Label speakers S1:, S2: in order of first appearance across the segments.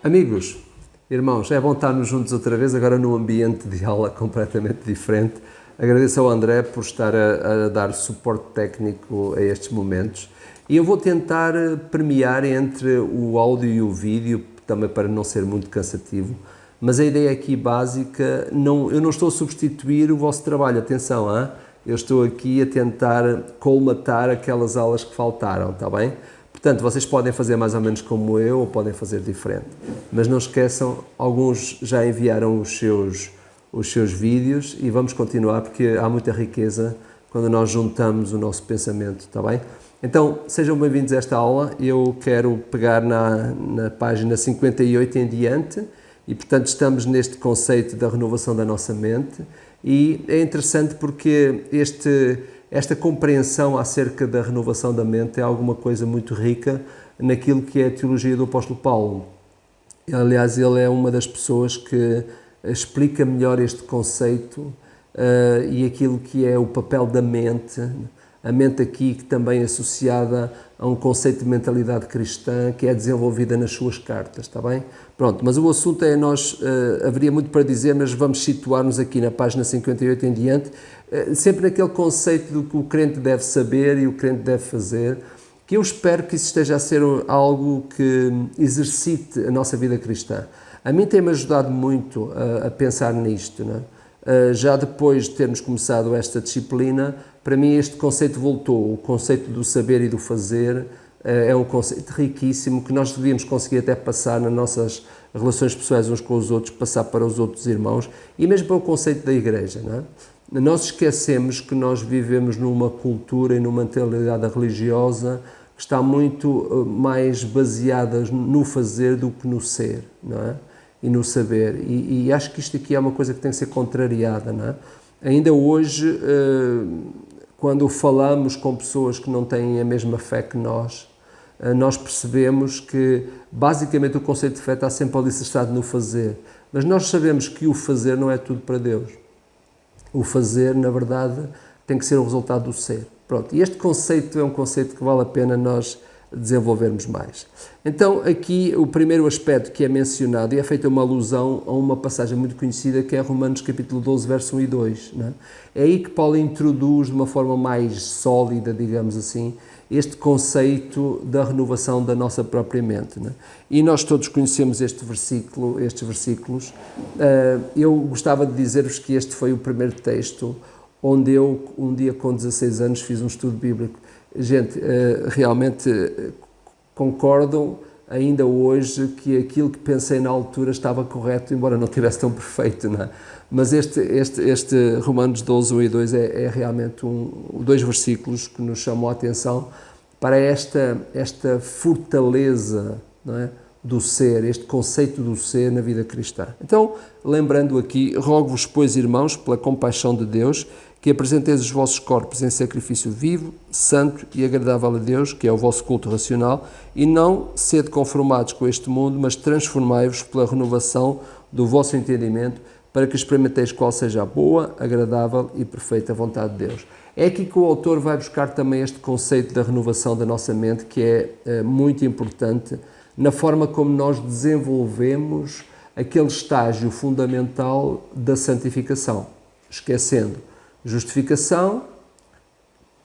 S1: Amigos, irmãos, é bom estarmos juntos outra vez, agora num ambiente de aula completamente diferente. Agradeço ao André por estar a dar suporte técnico a estes momentos. E eu vou tentar premiar entre o áudio e o vídeo, também para não ser muito cansativo. Mas a ideia aqui básica, eu não estou a substituir o vosso trabalho, atenção, eu estou aqui a tentar colmatar aquelas aulas que faltaram, está bem? Portanto, vocês podem fazer mais ou menos como eu ou podem fazer diferente. Mas não esqueçam, alguns já enviaram os seus vídeos e vamos continuar porque há muita riqueza quando nós juntamos o nosso pensamento, está bem? Então, sejam bem-vindos a esta aula. Eu quero pegar na página 58 em diante e, portanto, estamos neste conceito da renovação da nossa mente e é interessante porque esta compreensão acerca da renovação da mente é alguma coisa muito rica naquilo que é a teologia do apóstolo Paulo. Aliás, ele é uma das pessoas que explica melhor este conceito e aquilo que é o papel da mente. A mente aqui que também é associada a um conceito de mentalidade cristã que é desenvolvida nas suas cartas, está bem? Pronto, mas o assunto é haveria muito para dizer, mas vamos situar-nos aqui na página 58 em diante, sempre naquele conceito do que o crente deve saber e o crente deve fazer, que eu espero que isso esteja a ser algo que exercite a nossa vida cristã. A mim tem-me ajudado muito a pensar nisto, não é? Já depois de termos começado esta disciplina, para mim este conceito voltou, o conceito do saber e do fazer é um conceito riquíssimo que nós devíamos conseguir até passar nas nossas relações pessoais uns com os outros, passar para os outros irmãos e mesmo para o conceito da igreja, não é? Nós esquecemos que nós vivemos numa cultura e numa mentalidade religiosa que está muito mais baseada no fazer do que no ser, não é? E no saber. E acho que isto aqui é uma coisa que tem que ser contrariada, não é? Ainda hoje, quando falamos com pessoas que não têm a mesma fé que nós percebemos que basicamente o conceito de fé está sempre alicerçado no fazer. Mas nós sabemos que o fazer não é tudo para Deus. O fazer, na verdade, tem que ser o resultado do ser. Pronto, e este conceito é um conceito que vale a pena nós desenvolvermos mais. Então, aqui o primeiro aspecto que é mencionado, e é feita uma alusão a uma passagem muito conhecida que é Romanos capítulo 12, verso 1 e 2. Não é? É aí que Paulo introduz de uma forma mais sólida, digamos assim, este conceito da renovação da nossa própria mente. Não é? E nós todos conhecemos estes versículos. Eu gostava de dizer-vos que este foi o primeiro texto onde eu, um dia com 16 anos, fiz um estudo bíblico. Gente, realmente concordo ainda hoje que aquilo que pensei na altura estava correto, embora não tivesse tão perfeito, não é? Mas este Romanos 12, 1 e 2 é realmente dois versículos que nos chamam a atenção para esta fortaleza, não é? Do ser, este conceito do ser na vida cristã. Então, lembrando aqui, rogo-vos, pois, irmãos, pela compaixão de Deus, que apresenteis os vossos corpos em sacrifício vivo, santo e agradável a Deus, que é o vosso culto racional, e não sede conformados com este mundo, mas transformai-vos pela renovação do vosso entendimento, para que experimenteis qual seja a boa, agradável e perfeita vontade de Deus. É aqui que o autor vai buscar também este conceito da renovação da nossa mente, que é muito importante na forma como nós desenvolvemos aquele estágio fundamental da santificação, esquecendo justificação,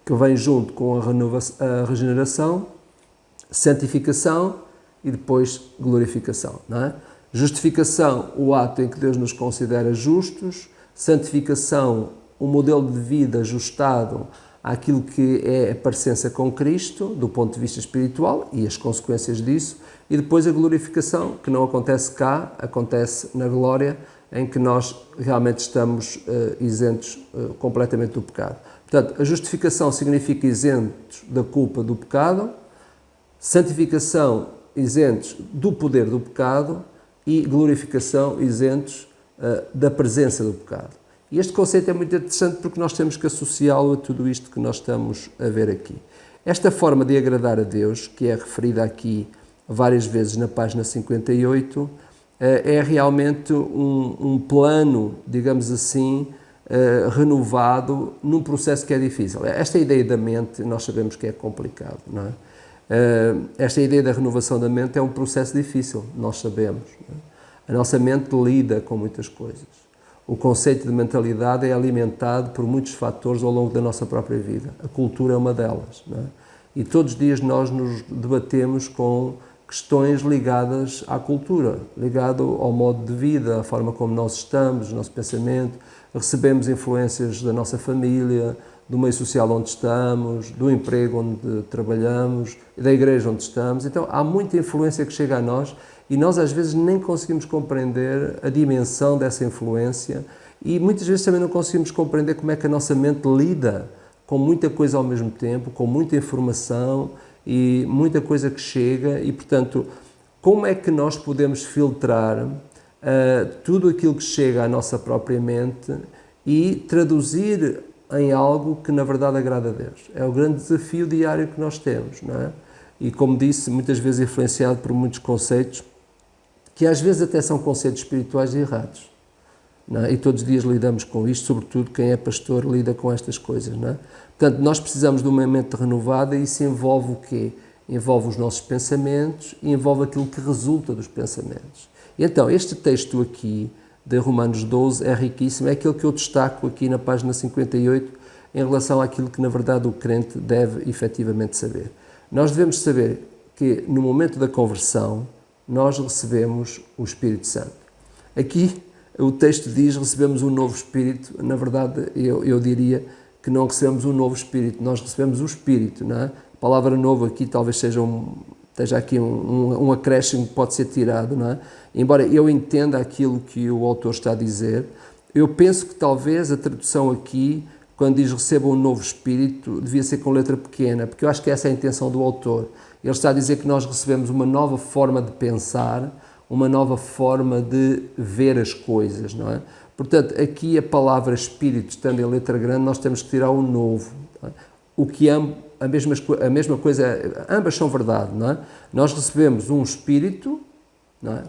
S1: que vem junto com a regeneração, santificação e depois glorificação, não é? Justificação, o ato em que Deus nos considera justos, santificação, o modelo de vida ajustado àquilo que é a parecença com Cristo, do ponto de vista espiritual e as consequências disso, e depois a glorificação, que não acontece cá, acontece na glória, em que nós realmente estamos isentos completamente do pecado. Portanto, a justificação significa isentos da culpa do pecado, santificação, isentos do poder do pecado e glorificação, isentos da presença do pecado. E este conceito é muito interessante porque nós temos que associá-lo a tudo isto que nós estamos a ver aqui. Esta forma de agradar a Deus, que é referida aqui várias vezes na página 58, é realmente um plano, digamos assim, renovado num processo que é difícil. Esta ideia da mente nós sabemos que é complicado, não é? Esta ideia da renovação da mente é um processo difícil, nós sabemos. A nossa mente lida com muitas coisas. O conceito de mentalidade é alimentado por muitos fatores ao longo da nossa própria vida. A cultura é uma delas. Não é? E todos os dias nós nos debatemos com questões ligadas à cultura, ligado ao modo de vida, à forma como nós estamos, o nosso pensamento. Recebemos influências da nossa família, do meio social onde estamos, do emprego onde trabalhamos, da igreja onde estamos. Então há muita influência que chega a nós e nós às vezes nem conseguimos compreender a dimensão dessa influência e muitas vezes também não conseguimos compreender como é que a nossa mente lida com muita coisa ao mesmo tempo, com muita informação e muita coisa que chega e, portanto, como é que nós podemos filtrar tudo aquilo que chega à nossa própria mente e traduzir em algo que na verdade agrada a Deus. É o grande desafio diário que nós temos, não é? E como disse, muitas vezes influenciado por muitos conceitos que às vezes até são conceitos espirituais errados. Não é? E todos os dias lidamos com isto, sobretudo quem é pastor lida com estas coisas. Não é? Portanto, nós precisamos de uma mente renovada e isso envolve o quê? Envolve os nossos pensamentos e envolve aquilo que resulta dos pensamentos. E então, este texto aqui, de Romanos 12, é riquíssimo, é aquele que eu destaco aqui na página 58 em relação àquilo que na verdade o crente deve efetivamente saber. Nós devemos saber que no momento da conversão nós recebemos o Espírito Santo. Aqui o texto diz recebemos um novo Espírito, na verdade eu diria que não recebemos um novo Espírito, nós recebemos o Espírito, não é? A palavra novo aqui talvez esteja aqui um acréscimo que pode ser tirado, não é? Embora eu entenda aquilo que o autor está a dizer, eu penso que talvez a tradução aqui, quando diz receba um novo Espírito, devia ser com letra pequena, porque eu acho que essa é a intenção do autor. Ele está a dizer que nós recebemos uma nova forma de pensar, uma nova forma de ver as coisas, não é? Portanto, aqui a palavra Espírito, estando em letra grande, nós temos que tirar o novo. Não é? O que a mesma coisa, ambas são verdade, não é? Nós recebemos um Espírito, não é?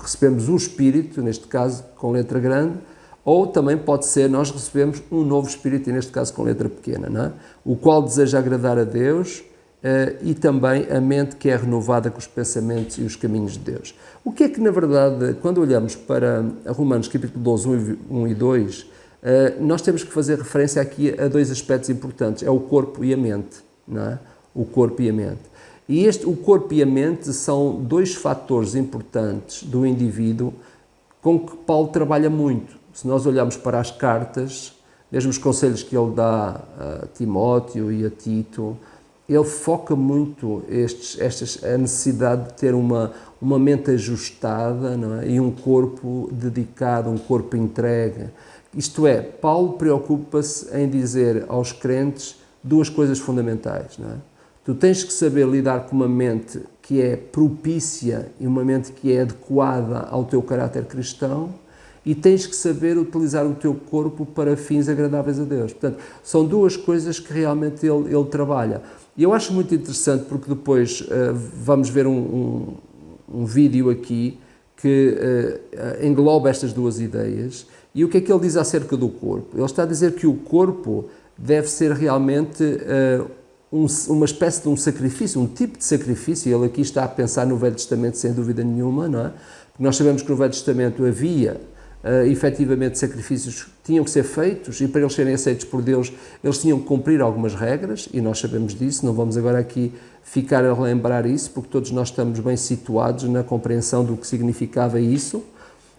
S1: Recebemos um Espírito, neste caso com letra grande, ou também pode ser, nós recebemos um novo Espírito, e neste caso com letra pequena, não é? O qual deseja agradar a Deus e também a mente que é renovada com os pensamentos e os caminhos de Deus. O que é que, na verdade, quando olhamos para Romanos capítulo 12, 1 e 2, nós temos que fazer referência aqui a dois aspectos importantes, é o corpo e a mente, não é? O corpo e a mente. E o corpo e a mente são dois fatores importantes do indivíduo com que Paulo trabalha muito. Se nós olharmos para as cartas, mesmo os conselhos que ele dá a Timóteo e a Tito, ele foca muito a necessidade de ter uma mente ajustada, não é? E um corpo dedicado, um corpo entregue. Isto é, Paulo preocupa-se em dizer aos crentes duas coisas fundamentais, não é? Tu tens que saber lidar com uma mente que é propícia e uma mente que é adequada ao teu caráter cristão e tens que saber utilizar o teu corpo para fins agradáveis a Deus. Portanto, são duas coisas que realmente ele trabalha. E eu acho muito interessante porque depois vamos ver um vídeo aqui que engloba estas duas ideias. E o que é que ele diz acerca do corpo? Ele está a dizer que o corpo deve ser realmente uma espécie de um sacrifício, um tipo de sacrifício. Ele aqui está a pensar no Velho Testamento sem dúvida nenhuma, não é? Porque nós sabemos que no Velho Testamento havia efetivamente sacrifícios que tinham que ser feitos e para eles serem aceitos por Deus eles tinham que cumprir algumas regras e nós sabemos disso, não vamos agora aqui ficar a relembrar isso porque todos nós estamos bem situados na compreensão do que significava isso,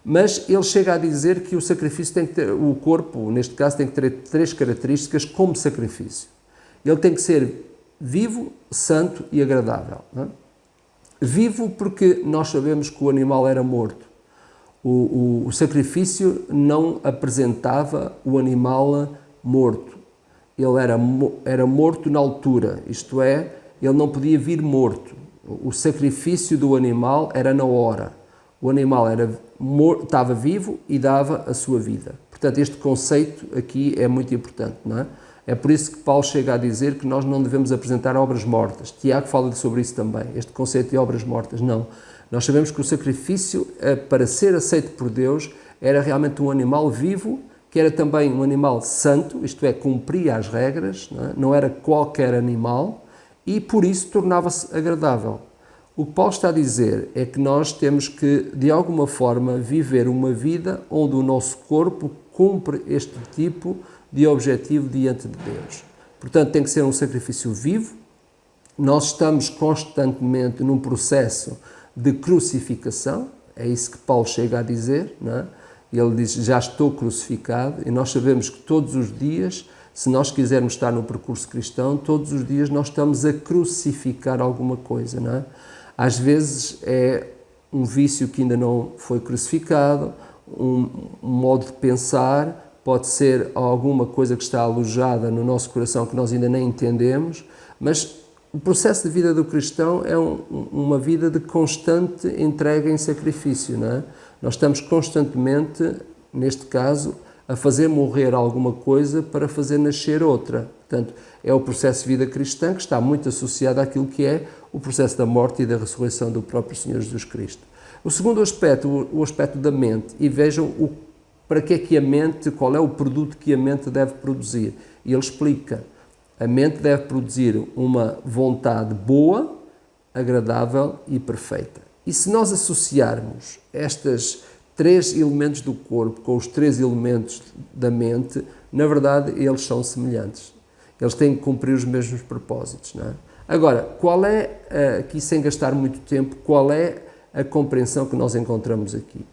S1: mas ele chega a dizer que o sacrifício tem que ter, o corpo neste caso tem que ter três características como sacrifício. Ele tem que ser vivo, santo e agradável. Não é? Vivo porque nós sabemos que o animal era morto. O sacrifício não apresentava o animal morto. Ele era morto na altura, isto é, ele não podia vir morto. O sacrifício do animal era na hora. O animal estava vivo e dava a sua vida. Portanto, este conceito aqui é muito importante, não é? É por isso que Paulo chega a dizer que nós não devemos apresentar obras mortas. Tiago fala sobre isso também, este conceito de obras mortas. Não. Nós sabemos que o sacrifício, para ser aceito por Deus, era realmente um animal vivo, que era também um animal santo, isto é, cumpria as regras, não era qualquer animal, e por isso tornava-se agradável. O que Paulo está a dizer é que nós temos que, de alguma forma, viver uma vida onde o nosso corpo cumpre este tipo de objetivo diante de Deus. Portanto, tem que ser um sacrifício vivo. Nós estamos constantemente num processo de crucificação, é isso que Paulo chega a dizer, não é? Ele diz, já estou crucificado, e nós sabemos que todos os dias, se nós quisermos estar no percurso cristão, todos os dias nós estamos a crucificar alguma coisa, não é? Às vezes é um vício que ainda não foi crucificado, um modo de pensar, pode ser alguma coisa que está alojada no nosso coração que nós ainda nem entendemos, mas o processo de vida do cristão é uma vida de constante entrega em sacrifício, não é? Nós estamos constantemente, neste caso, a fazer morrer alguma coisa para fazer nascer outra. Portanto, é o processo de vida cristã que está muito associado àquilo que é o processo da morte e da ressurreição do próprio Senhor Jesus Cristo. O segundo aspecto, o aspecto da mente, e vejam para que é que a mente, qual é o produto que a mente deve produzir. E ele explica, a mente deve produzir uma vontade boa, agradável e perfeita. E se nós associarmos estes 3 elementos do corpo com os 3 elementos da mente, na verdade eles são semelhantes. Eles têm que cumprir os mesmos propósitos, não é? Agora, qual é, aqui sem gastar muito tempo, qual é a compreensão que nós encontramos aqui?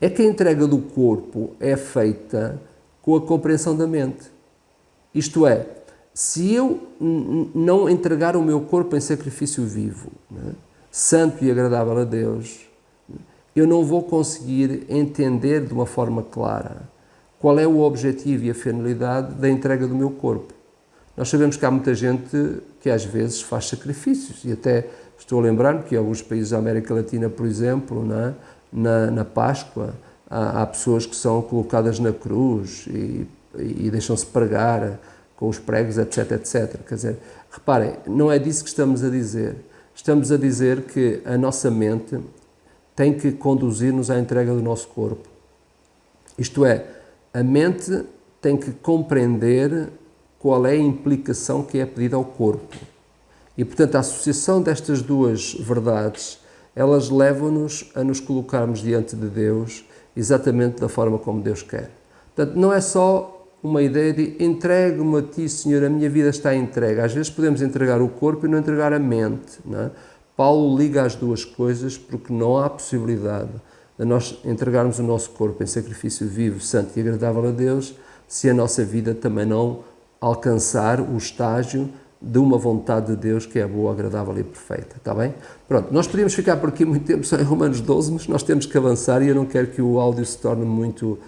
S1: É que a entrega do corpo é feita com a compreensão da mente. Isto é, se eu não entregar o meu corpo em sacrifício vivo, não é? Santo e agradável a Deus, eu não vou conseguir entender de uma forma clara qual é o objetivo e a finalidade da entrega do meu corpo. Nós sabemos que há muita gente que às vezes faz sacrifícios, e até estou a lembrar-me que em alguns países da América Latina, por exemplo, na Páscoa, há pessoas que são colocadas na cruz e deixam-se pregar com os pregos, etc, etc. Quer dizer, reparem, não é disso que estamos a dizer. Estamos a dizer que a nossa mente tem que conduzir-nos à entrega do nosso corpo. Isto é, a mente tem que compreender qual é a implicação que é pedida ao corpo. E, portanto, a associação destas duas verdades, elas levam-nos a nos colocarmos diante de Deus exatamente da forma como Deus quer. Portanto, não é só uma ideia de entrego-me a ti, Senhor, a minha vida está entregue. Às vezes podemos entregar o corpo e não entregar a mente, não é? Paulo liga as duas coisas porque não há possibilidade de nós entregarmos o nosso corpo em sacrifício vivo, santo e agradável a Deus, se a nossa vida também não alcançar o estágio de uma vontade de Deus que é boa, agradável e perfeita, está bem? Pronto, nós podíamos ficar por aqui muito tempo só em Romanos 12, mas nós temos que avançar e eu não quero que o áudio se torne muito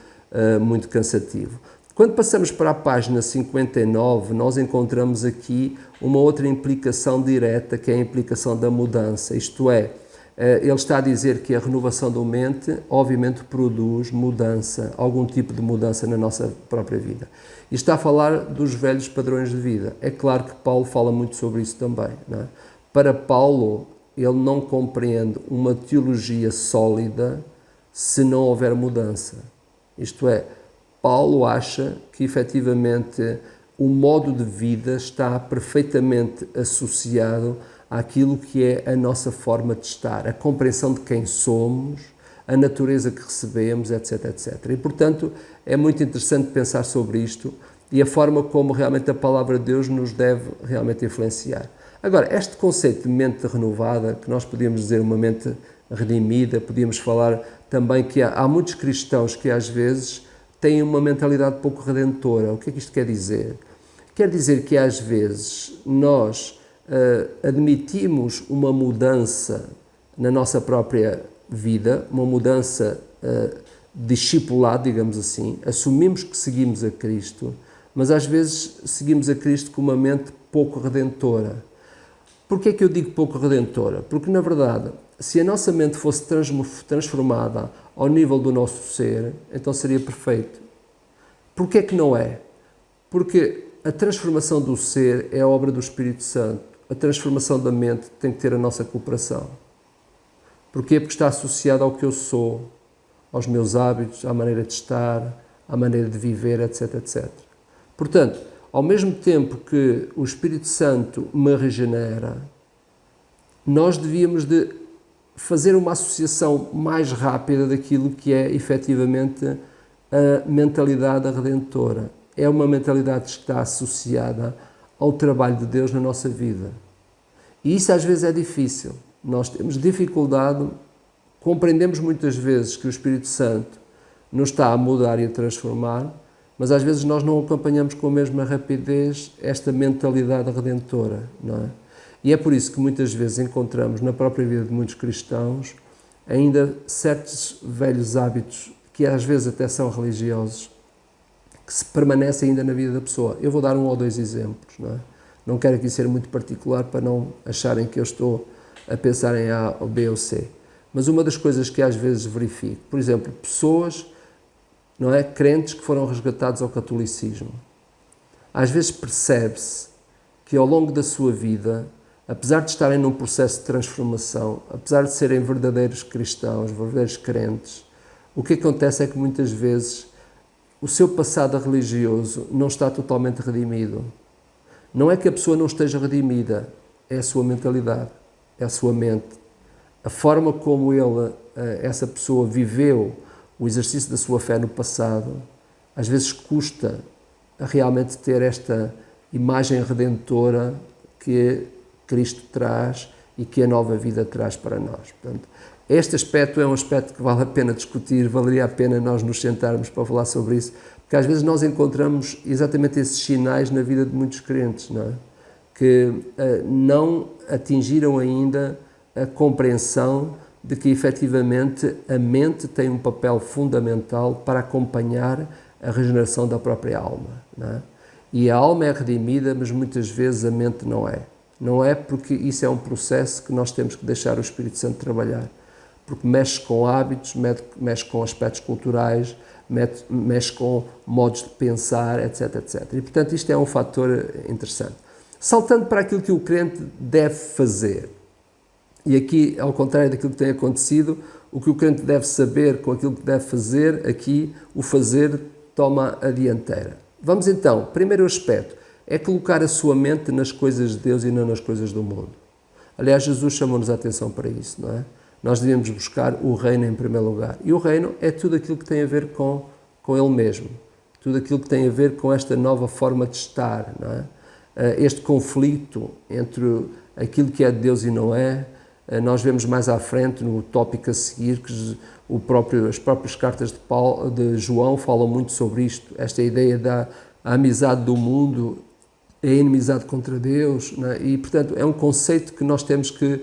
S1: cansativo. Quando passamos para a página 59, nós encontramos aqui uma outra implicação direta, que é a implicação da mudança, isto é, ele está a dizer que a renovação da mente, obviamente, produz mudança, algum tipo de mudança na nossa própria vida. E está a falar dos velhos padrões de vida. É claro que Paulo fala muito sobre isso também, não é? Para Paulo, ele não compreende uma teologia sólida se não houver mudança. Isto é, Paulo acha que, efetivamente, o modo de vida está perfeitamente associado àquilo que é a nossa forma de estar, a compreensão de quem somos, a natureza que recebemos, etc, etc. E, portanto, é muito interessante pensar sobre isto e a forma como realmente a palavra de Deus nos deve realmente influenciar. Agora, este conceito de mente renovada, que nós podíamos dizer uma mente redimida, podíamos falar também que há muitos cristãos que às vezes têm uma mentalidade pouco redentora. O que é que isto quer dizer? Quer dizer que às vezes nós admitimos uma mudança na nossa própria vida, uma mudança discipulada, digamos assim, assumimos que seguimos a Cristo, mas às vezes seguimos a Cristo com uma mente pouco redentora. Porquê é que eu digo pouco redentora? Porque, na verdade, se a nossa mente fosse transformada ao nível do nosso ser, então seria perfeito. Porquê é que não é? Porque a transformação do ser é a obra do Espírito Santo. A transformação da mente tem que ter a nossa cooperação. Porquê? Porque está associado ao que eu sou, aos meus hábitos, à maneira de estar, à maneira de viver, etc, etc. Portanto, ao mesmo tempo que o Espírito Santo me regenera, nós devíamos de fazer uma associação mais rápida daquilo que é efetivamente a mentalidade redentora. É uma mentalidade que está associada ao trabalho de Deus na nossa vida. E isso às vezes é difícil. Nós temos dificuldade, compreendemos muitas vezes que o Espírito Santo nos está a mudar e a transformar, mas às vezes nós não acompanhamos com a mesma rapidez esta mentalidade redentora, não é? E é por isso que muitas vezes encontramos na própria vida de muitos cristãos ainda certos velhos hábitos que às vezes até são religiosos, que se permanecem ainda na vida da pessoa. Eu vou dar um ou dois exemplos, não é? Não quero aqui ser muito particular para não acharem que eu estou a pensar em A ou B ou C. Mas uma das coisas que às vezes verifico, por exemplo, pessoas, não é, crentes que foram resgatados ao catolicismo. Às vezes percebe-se que ao longo da sua vida, apesar de estarem num processo de transformação, apesar de serem verdadeiros cristãos, verdadeiros crentes, o que acontece é que muitas vezes o seu passado religioso não está totalmente redimido. Não é que a pessoa não esteja redimida, é a sua mentalidade, é a sua mente. A forma como essa pessoa viveu o exercício da sua fé no passado, às vezes custa a realmente ter esta imagem redentora que Cristo traz e que a nova vida traz para nós. Portanto, este aspecto é um aspecto que vale a pena discutir, valeria a pena nós nos sentarmos para falar sobre isso, porque às vezes nós encontramos exatamente esses sinais na vida de muitos crentes, não é? Que não atingiram ainda a compreensão de que efetivamente a mente tem um papel fundamental para acompanhar a regeneração da própria alma, não é? E a alma é redimida, mas muitas vezes a mente não é. Não é porque isso é um processo que nós temos que deixar o Espírito Santo trabalhar, porque mexe com hábitos, mexe com aspectos culturais, mexe com modos de pensar, etc, etc. E, portanto, isto é um fator interessante. Saltando para aquilo que o crente deve fazer, e aqui, ao contrário daquilo que tem acontecido, o que o crente deve saber com aquilo que deve fazer, aqui o fazer toma a dianteira. Vamos então, primeiro aspecto, é colocar a sua mente nas coisas de Deus e não nas coisas do mundo. Aliás, Jesus chamou-nos a atenção para isso, não é? Nós devemos buscar o reino em primeiro lugar. E o reino é tudo aquilo que tem a ver com Ele mesmo. Tudo aquilo que tem a ver com esta nova forma de estar, não é? Este conflito entre aquilo que é de Deus e não é. Nós vemos mais à frente, no tópico a seguir, que as próprias cartas de João falam muito sobre isto. Esta ideia da amizade do mundo é inimizade contra Deus, não é? E, portanto, é um conceito que nós temos que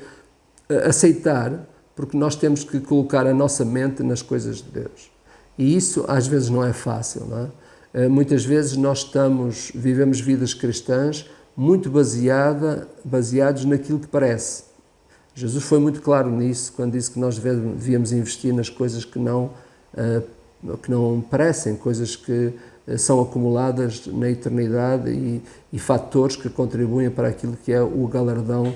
S1: aceitar, porque nós temos que colocar a nossa mente nas coisas de Deus. E isso às vezes não é fácil, não é? Muitas vezes nós vivemos vidas cristãs muito baseados naquilo que parece. Jesus foi muito claro nisso, quando disse que nós devíamos investir nas coisas que não parecem, coisas que são acumuladas na eternidade e fatores que contribuem para aquilo que é o galardão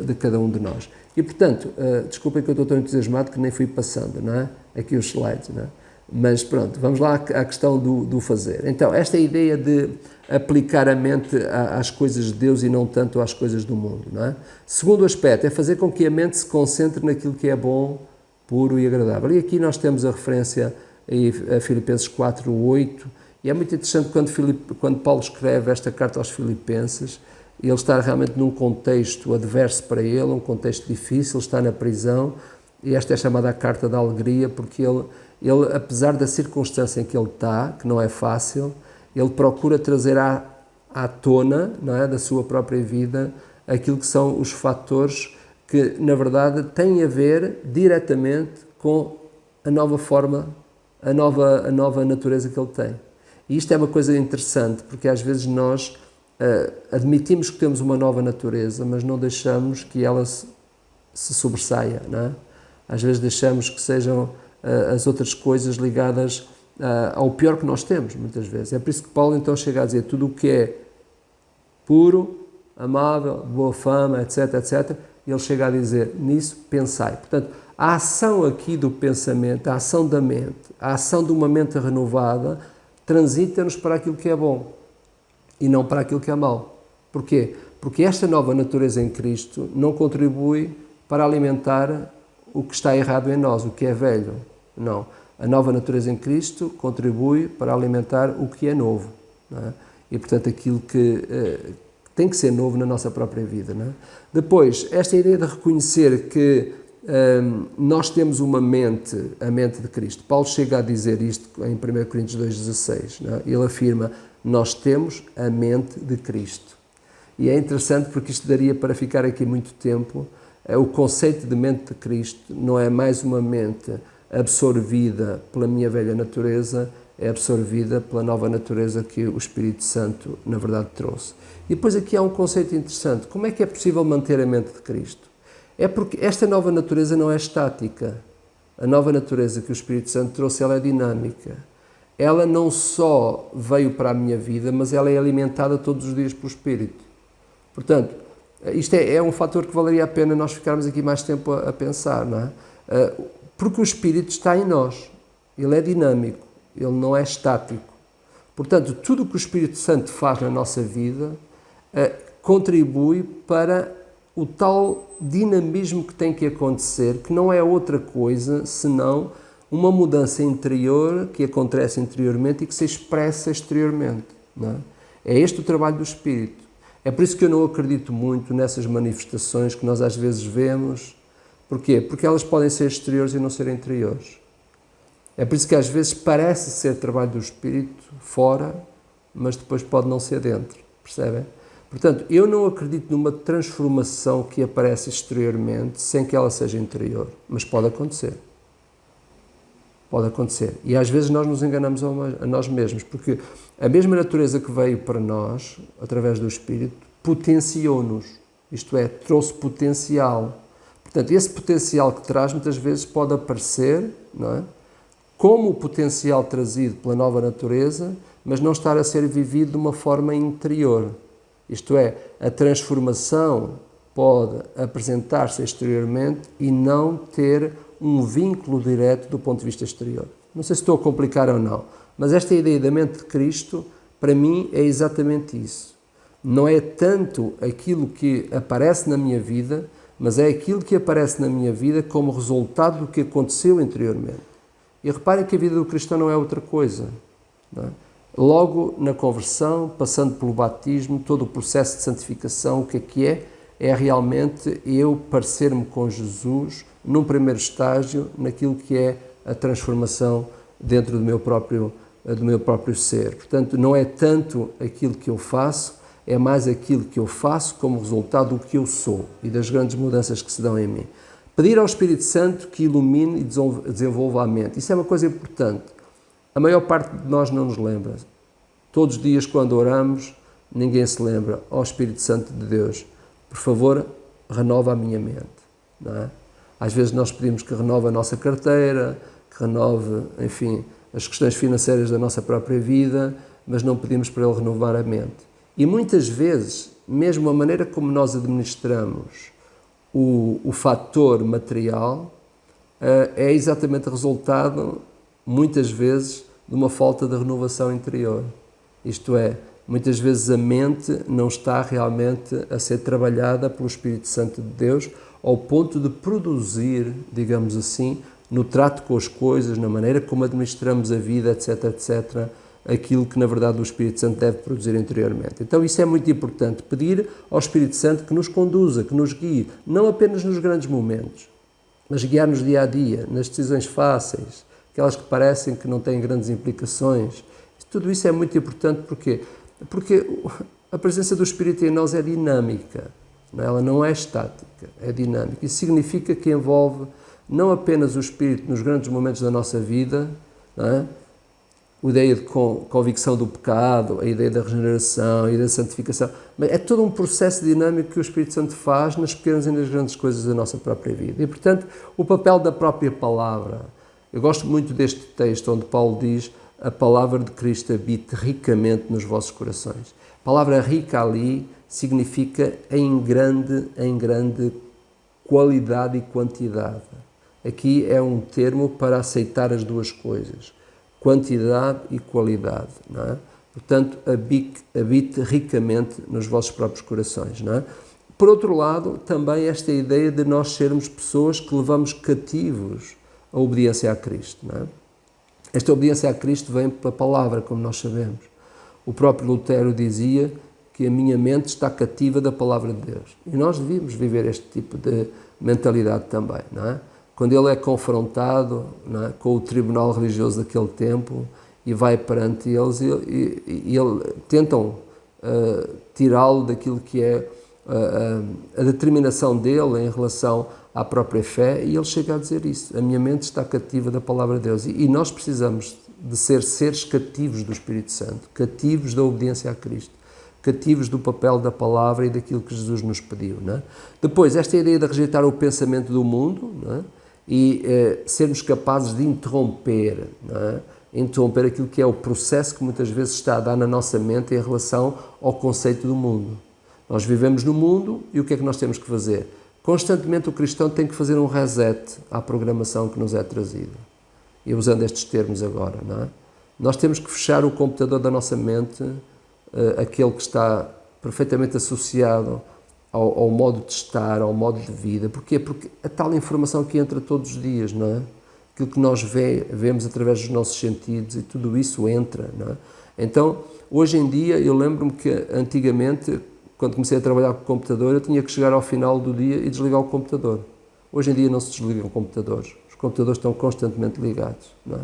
S1: de cada um de nós. E, portanto, desculpem que eu estou tão entusiasmado que nem fui passando, não é? Aqui os slides, não é? Mas pronto, vamos lá à questão do fazer. Então, esta ideia de aplicar a mente às coisas de Deus e não tanto às coisas do mundo, não é? Segundo aspecto, é fazer com que a mente se concentre naquilo que é bom, puro e agradável. E aqui nós temos a referência a Filipenses 4:8, e é muito interessante quando Paulo escreve esta carta aos Filipenses, ele está realmente num contexto adverso para ele, um contexto difícil, está na prisão, e esta é chamada a carta da alegria, porque ele, apesar da circunstância em que ele está, que não é fácil, ele procura trazer à tona, não é, da sua própria vida, aquilo que são os fatores que, na verdade, têm a ver diretamente com a nova forma, a nova natureza que ele tem. E isto é uma coisa interessante, porque às vezes nós admitimos que temos uma nova natureza, mas não deixamos que ela se sobressaia, não é? Às vezes deixamos que sejam as outras coisas ligadas ao pior que nós temos, muitas vezes. É por isso que Paulo então chega a dizer tudo o que é puro, amável, boa fama, etc, etc, e ele chega a dizer, nisso pensai. Portanto, a ação aqui do pensamento, a ação da mente, a ação de uma mente renovada, transita-nos para aquilo que é bom. e não para aquilo que é mau. Porquê? Porque esta nova natureza em Cristo não contribui para alimentar o que está errado em nós, o que é velho. Não. A nova natureza em Cristo contribui para alimentar o que é novo. Não é? E, portanto, aquilo que tem que ser novo na nossa própria vida. Não é? Depois, esta ideia de reconhecer que nós temos uma mente, a mente de Cristo. Paulo chega a dizer isto em 1 Coríntios 2,16. Não é? Ele afirma, nós temos a mente de Cristo. E é interessante porque isto daria para ficar aqui muito tempo. O conceito de mente de Cristo não é mais uma mente absorvida pela minha velha natureza, é absorvida pela nova natureza que o Espírito Santo, na verdade, trouxe. E depois aqui há um conceito interessante. Como é que é possível manter a mente de Cristo? É porque esta nova natureza não é estática. A nova natureza que o Espírito Santo trouxe, ela é dinâmica. Ela não só veio para a minha vida, mas ela é alimentada todos os dias pelo Espírito. Portanto, isto é um fator que valeria a pena nós ficarmos aqui mais tempo a pensar, não é? Porque o Espírito está em nós. Ele é dinâmico, ele não é estático. Portanto, tudo o que o Espírito Santo faz na nossa vida contribui para o tal dinamismo que tem que acontecer, que não é outra coisa senão uma mudança interior que acontece interiormente e que se expressa exteriormente. Não é? É este o trabalho do Espírito. É por isso que eu não acredito muito nessas manifestações que nós às vezes vemos. Porquê? Porque elas podem ser exteriores e não ser interiores. É por isso que às vezes parece ser trabalho do Espírito fora, mas depois pode não ser dentro. Percebem? Portanto, eu não acredito numa transformação que aparece exteriormente sem que ela seja interior. Mas pode acontecer. Pode acontecer. E às vezes nós nos enganamos a nós mesmos, porque a mesma natureza que veio para nós, através do Espírito, potenciou-nos. Isto é, trouxe potencial. Portanto, esse potencial que traz, muitas vezes pode aparecer, não é? Como o potencial trazido pela nova natureza, mas não estar a ser vivido de uma forma interior. Isto é, a transformação pode apresentar-se exteriormente e não ter um vínculo direto do ponto de vista exterior. Não sei se estou a complicar ou não, mas esta ideia da mente de Cristo, para mim, é exatamente isso. Não é tanto aquilo que aparece na minha vida, mas é aquilo que aparece na minha vida como resultado do que aconteceu anteriormente. E reparem que a vida do cristão não é outra coisa. Não é? Logo na conversão, passando pelo batismo, todo o processo de santificação, o que é? É realmente eu parecer-me com Jesus num primeiro estágio, naquilo que é a transformação dentro do meu próprio ser. Portanto, não é tanto aquilo que eu faço, é mais aquilo que eu faço como resultado do que eu sou e das grandes mudanças que se dão em mim. Pedir ao Espírito Santo que ilumine e desenvolva a mente. Isso é uma coisa importante. A maior parte de nós não nos lembra. Todos os dias, quando oramos, ninguém se lembra. Ó Espírito Santo de Deus, por favor, renova a minha mente. Não é? Às vezes nós pedimos que renove a nossa carteira, que renove, enfim, as questões financeiras da nossa própria vida, mas não pedimos para Ele renovar a mente. E muitas vezes, mesmo a maneira como nós administramos o fator material, é exatamente resultado, muitas vezes, de uma falta de renovação interior. Isto é, muitas vezes a mente não está realmente a ser trabalhada pelo Espírito Santo de Deus ao ponto de produzir, digamos assim, no trato com as coisas, na maneira como administramos a vida, etc., etc., aquilo que na verdade o Espírito Santo deve produzir interiormente. Então isso é muito importante, pedir ao Espírito Santo que nos conduza, que nos guie, não apenas nos grandes momentos, mas guiar-nos dia a dia, nas decisões fáceis, aquelas que parecem que não têm grandes implicações. Tudo isso é muito importante porque a presença do Espírito em nós é dinâmica, não é? Ela não é estática, é dinâmica. Isso significa que envolve não apenas o Espírito nos grandes momentos da nossa vida, não é? A ideia de convicção do pecado, a ideia da regeneração, a ideia da santificação, mas é todo um processo dinâmico que o Espírito Santo faz nas pequenas e nas grandes coisas da nossa própria vida. E, portanto, o papel da própria palavra. Eu gosto muito deste texto onde Paulo diz: a palavra de Cristo habite ricamente nos vossos corações. A palavra rica ali significa em grande qualidade e quantidade. Aqui é um termo para aceitar as duas coisas, quantidade e qualidade, não é? Portanto, habite ricamente nos vossos próprios corações, não é? Por outro lado, também esta ideia de nós sermos pessoas que levamos cativos a obediência a Cristo, não é? Esta obediência a Cristo vem pela palavra, como nós sabemos. O próprio Lutero dizia que a minha mente está cativa da palavra de Deus. E nós devíamos viver este tipo de mentalidade também, não é? Quando ele é confrontado, não é, com o tribunal religioso daquele tempo e vai perante eles e tentam tirá-lo daquilo que é a determinação dele em relação à própria fé, e ele chega a dizer isso: a minha mente está cativa da palavra de Deus. E nós precisamos de ser seres cativos do Espírito Santo, cativos da obediência a Cristo, cativos do papel da palavra e daquilo que Jesus nos pediu, não é? Depois, esta ideia de rejeitar o pensamento do mundo, não é? E sermos capazes de interromper, não é? Interromper aquilo que é o processo que muitas vezes está a dar na nossa mente em relação ao conceito do mundo. Nós vivemos no mundo e o que é que nós temos que fazer? Constantemente o cristão tem que fazer um reset à programação que nos é trazida. E usando estes termos agora, não é? Nós temos que fechar o computador da nossa mente, aquele que está perfeitamente associado ao modo de estar, ao modo de vida. Porquê? Porque a tal informação que entra todos os dias, não é? Aquilo que nós vemos através dos nossos sentidos, e tudo isso entra, não é? Então, hoje em dia, eu lembro-me que antigamente, quando comecei a trabalhar com o computador, eu tinha que chegar ao final do dia e desligar o computador. Hoje em dia não se desligam computadores. Os computadores estão constantemente ligados, não é?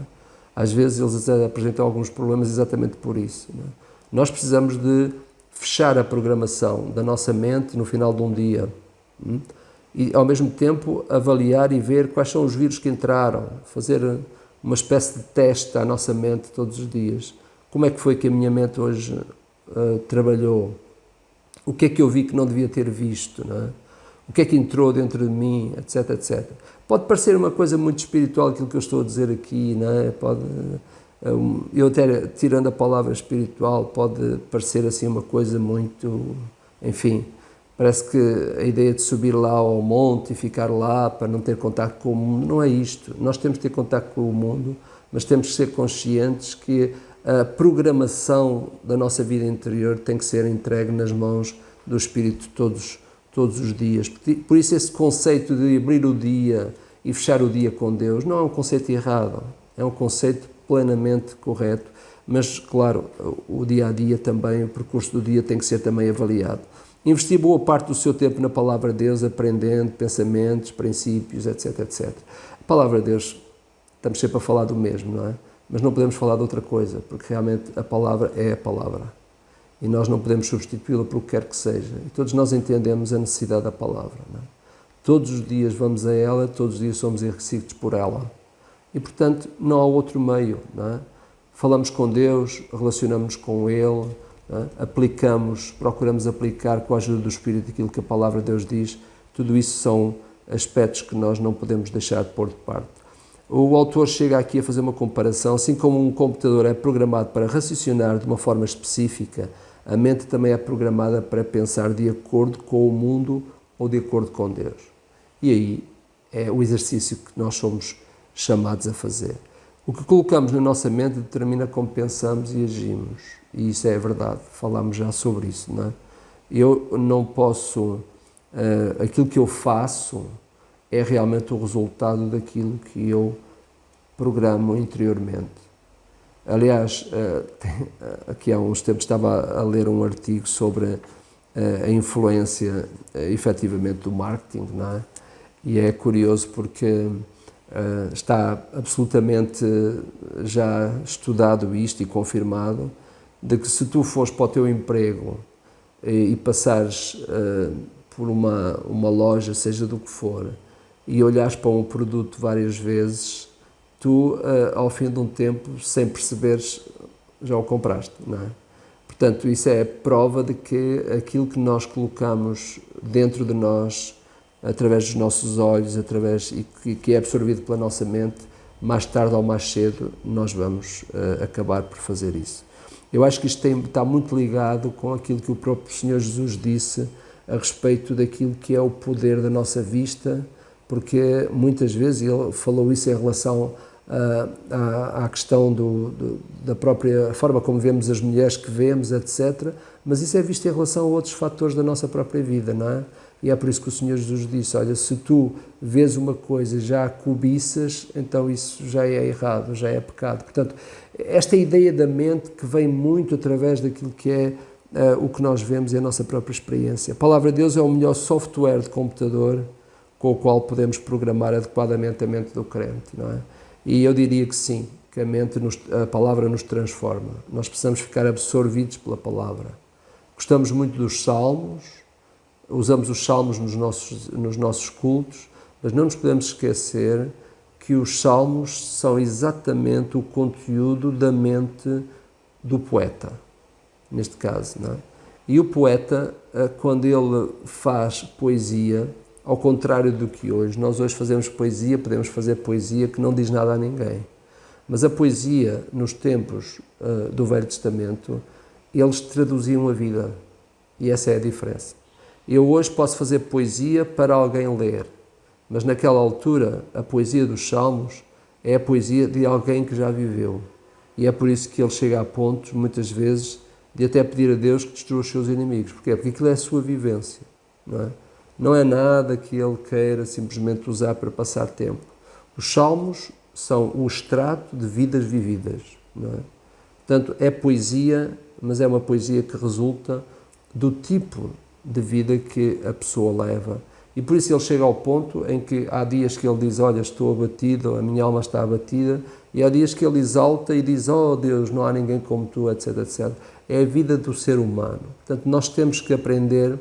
S1: Às vezes eles apresentam alguns problemas exatamente por isso, não é? Nós precisamos de fechar a programação da nossa mente no final de um dia, e ao mesmo tempo avaliar e ver quais são os vírus que entraram, fazer uma espécie de teste à nossa mente todos os dias. Como é que foi que a minha mente hoje trabalhou? O que é que eu vi que não devia ter visto, não é? O que é que entrou dentro de mim, etc, etc. Pode parecer uma coisa muito espiritual aquilo que eu estou a dizer aqui, não é? Eu até, tirando a palavra espiritual, pode parecer assim uma coisa muito, enfim, parece que a ideia de subir lá ao monte e ficar lá para não ter contacto com o mundo, não é isto. Nós temos que ter contacto com o mundo, mas temos que ser conscientes que a programação da nossa vida interior tem que ser entregue nas mãos do Espírito todos os dias. Por isso esse conceito de abrir o dia e fechar o dia com Deus não é um conceito errado, é um conceito plenamente correto, mas claro, o dia-a-dia também, o percurso do dia tem que ser também avaliado. Investir boa parte do seu tempo na Palavra de Deus, aprendendo pensamentos, princípios, etc, etc. A Palavra de Deus, estamos sempre a falar do mesmo, não é? Mas não podemos falar de outra coisa, porque realmente a Palavra é a Palavra. E nós não podemos substituí-la por o que quer que seja. E todos nós entendemos a necessidade da Palavra, não é? Todos os dias vamos a ela, todos os dias somos enriquecidos por ela. E, portanto, não há outro meio, não é? Falamos com Deus, relacionamos-nos com Ele, procuramos aplicar com a ajuda do Espírito aquilo que a Palavra de Deus diz. Tudo isso são aspectos que nós não podemos deixar de pôr de parte. O autor chega aqui a fazer uma comparação. Assim como um computador é programado para raciocinar de uma forma específica, a mente também é programada para pensar de acordo com o mundo ou de acordo com Deus. E aí é o exercício que nós somos chamados a fazer. O que colocamos na nossa mente determina como pensamos e agimos. E isso é verdade, falámos já sobre isso, não é? Eu não posso... aquilo que eu faço é realmente o resultado daquilo que eu programo interiormente. Aliás, aqui há uns tempos estava a ler um artigo sobre a influência, efetivamente, do marketing, não é? E é curioso porque está absolutamente já estudado isto e confirmado, de que se tu fores para o teu emprego e passares por uma loja, seja do que for, e olhares para um produto várias vezes, tu, ao fim de um tempo, sem perceberes, já o compraste, não é? Portanto, isso é prova de que aquilo que nós colocamos dentro de nós, através dos nossos olhos, e que é absorvido pela nossa mente, mais tarde ou mais cedo, nós vamos acabar por fazer isso. Eu acho que isto está muito ligado com aquilo que o próprio Senhor Jesus disse a respeito daquilo que é o poder da nossa vista, porque muitas vezes ele falou isso em relação à questão da própria forma como vemos as mulheres que vemos, etc. Mas isso é visto em relação a outros fatores da nossa própria vida, não é? E é por isso que o Senhor Jesus disse, olha, se tu vês uma coisa e já a cobiças, então isso já é errado, já é pecado. Portanto, esta ideia da mente que vem muito através daquilo que é o que nós vemos e a nossa própria experiência. A palavra de Deus é o melhor software de computador com o qual podemos programar adequadamente a mente do crente, não é? E eu diria que sim, que a palavra nos transforma. Nós precisamos ficar absorvidos pela palavra. Gostamos muito dos salmos, usamos os salmos nos nossos cultos, mas não nos podemos esquecer que os salmos são exatamente o conteúdo da mente do poeta, neste caso, não é? E o poeta, quando ele faz poesia, ao contrário do que hoje, nós hoje fazemos poesia, podemos fazer poesia que não diz nada a ninguém. Mas a poesia, nos tempos do Velho Testamento, eles traduziam a vida. E essa é a diferença. Eu hoje posso fazer poesia para alguém ler, mas naquela altura, a poesia dos Salmos é a poesia de alguém que já viveu. E é por isso que ele chega a pontos, muitas vezes, de até pedir a Deus que destrua os seus inimigos. Porquê? Porque aquilo é a sua vivência, não é? Não é nada que ele queira simplesmente usar para passar tempo. Os salmos são o extrato de vidas vividas, não é? Portanto, é poesia, mas é uma poesia que resulta do tipo de vida que a pessoa leva. E por isso ele chega ao ponto em que há dias que ele diz, olha, estou abatido, a minha alma está abatida, e há dias que ele exalta e diz, oh Deus, não há ninguém como tu, etc, etc. É a vida do ser humano. Portanto, nós temos que aprender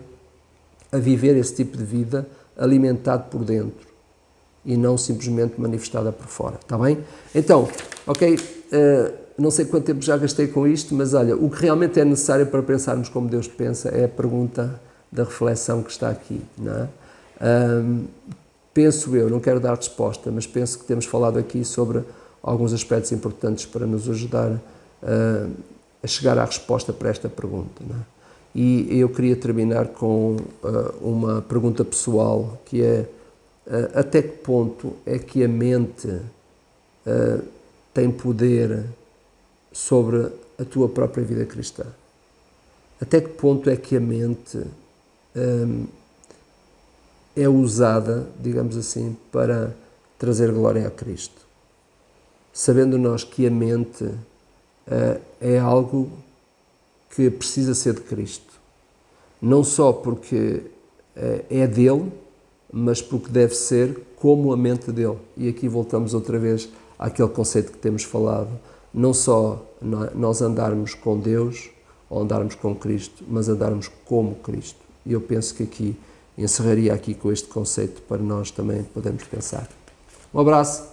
S1: a viver esse tipo de vida alimentado por dentro e não simplesmente manifestada por fora, está bem? Então, ok, não sei quanto tempo já gastei com isto, mas olha, o que realmente é necessário para pensarmos como Deus pensa é a pergunta da reflexão que está aqui, não é? Penso eu, não quero dar resposta, mas penso que temos falado aqui sobre alguns aspectos importantes para nos ajudar a chegar à resposta para esta pergunta, não é? E eu queria terminar com uma pergunta pessoal, que é até que ponto é que a mente tem poder sobre a tua própria vida cristã? Até que ponto é que a mente é usada, digamos assim, para trazer glória a Cristo? Sabendo nós que a mente é algo que precisa ser de Cristo. Não só porque é dele, mas porque deve ser como a mente dele. E aqui voltamos outra vez àquele conceito que temos falado. Não só nós andarmos com Deus, ou andarmos com Cristo, mas andarmos como Cristo. E eu penso que aqui, encerraria aqui com este conceito para nós também podermos pensar. Um abraço.